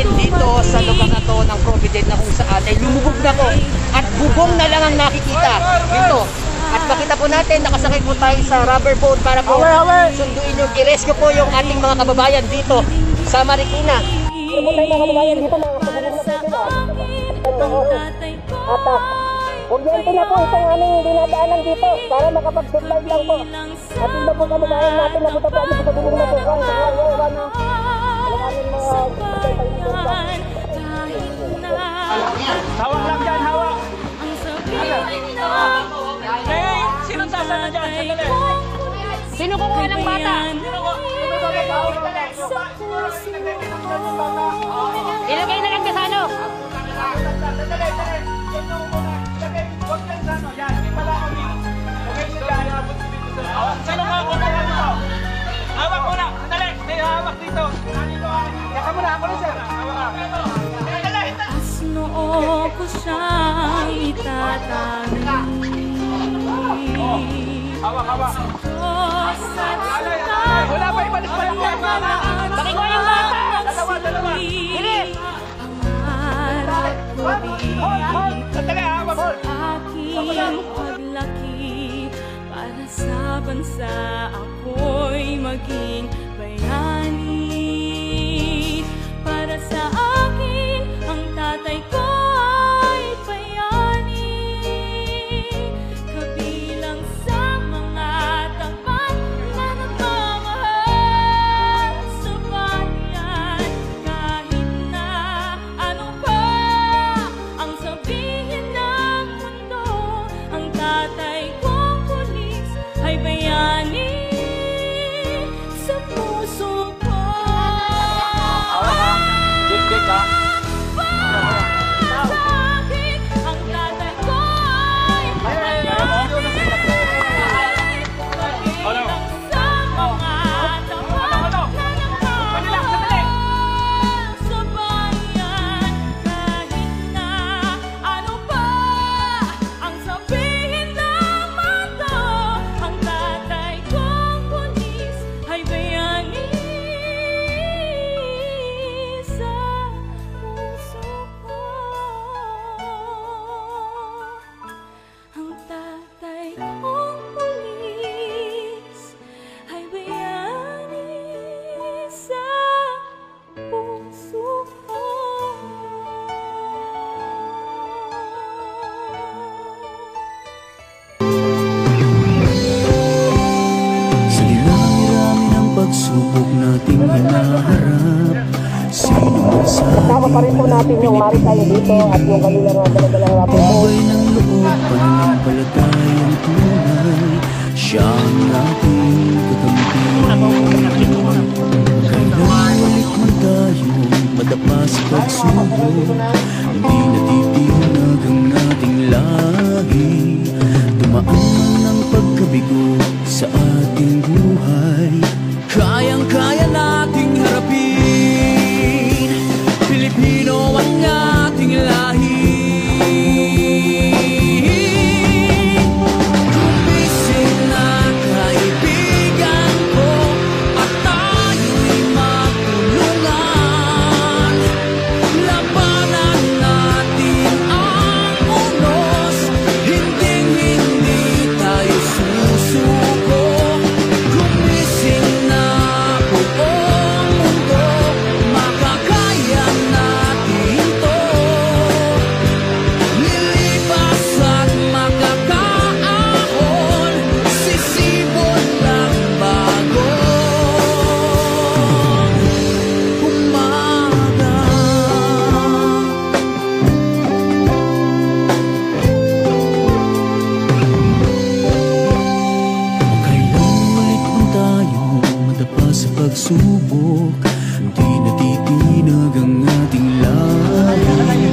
natin dito sa lugar na to ng Provident na kung saan ay lumubog na po at bubong na lang ang nakikita dito. At makita po natin, nakasakay po tayo sa rubber boat para po sunduin yung i-rescue po yung ating mga kababayan dito sa Marikina. Ito po tayo mga kababayan dito, mga kabubog na po sila. At kuryente na po itong aming dinadaanan dito para makapag-survive lang po. At iba po kababayan natin, nakita po ano sa bubong na po. Hawak lang dyan, hawak! Hey, sino sasana dyan? Sandali! Sino kukuha ng bata? Ilagay na lang sa ano? Sino ka kukuha dito? Hawak mo na! Sandali! Hawak dito! Yaka mo na! Ako na, sir! Hawak ka! Noo ko siyang itatangi. Hawak, hawak. Wala pa ibalik pa lang. Pakikuha yung bata! Dalawa. Bilis! Pangarap ko Sandali, hawak mo. aking paglaki para sa bansa ako'y maging bayani. Para sa akin ang tatay ko ay bayani, kabilang sa mga tapat na nagmamahal sa bayan. Kahit na ano pa ang sabihin ng mundo, ang tatay kong pulis ay bayani sa puso ko. Dik-dik ha. Pagsubok nating hinaharap, sino man sa Kasama pa rin po natin yung Maritime dito at yung kanila mga daladalang rapid boat. buhay ng loob, pananampalatayang tunay, siya ang ating kakampi. Kailan ulit man tayong madapa sa pagsubok, hindi natitinag ang ating lahi. Dumaan ang pagkabigo sa ating buhay, kayang-kaya nating harapin. Pilipino ang ating lahi. Gumising na kaibigan ko at tayo'y magtulungan. Labanan natin ang unos, hinding-hindi tayo susuko. Gumising na buong mundo, makakaya natin to. Lilipas at makakaahon, sisibol lang bagong umaga. Kailan ulit man tayong madapa sa pagsubok, di natitinag ang ating lahi.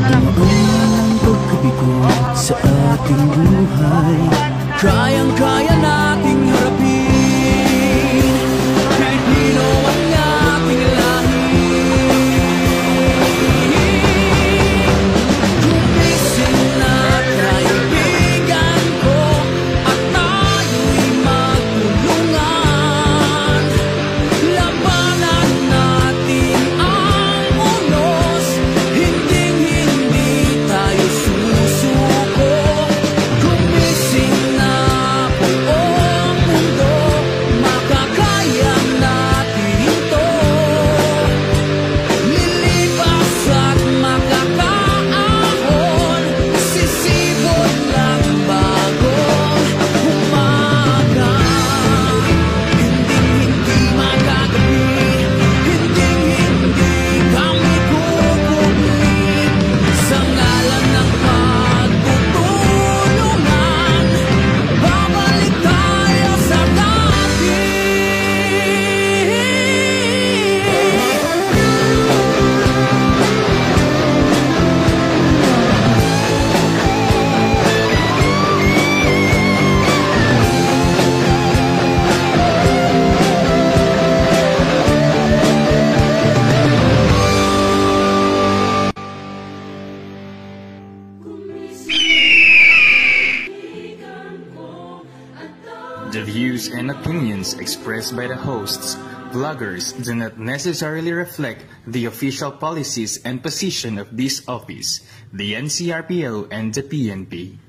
Dumaan ang pagkabigo sa ating buhay, kayang-kaya nating harapin. Pilipino ang ating lahi. Gumising na kaibigan ko at tayo'y magtulungan. Labanan natin ang mundo, views and opinions expressed by the hosts, vloggers do not necessarily reflect the official policies and position of this office, the NCRPO, and the PNP.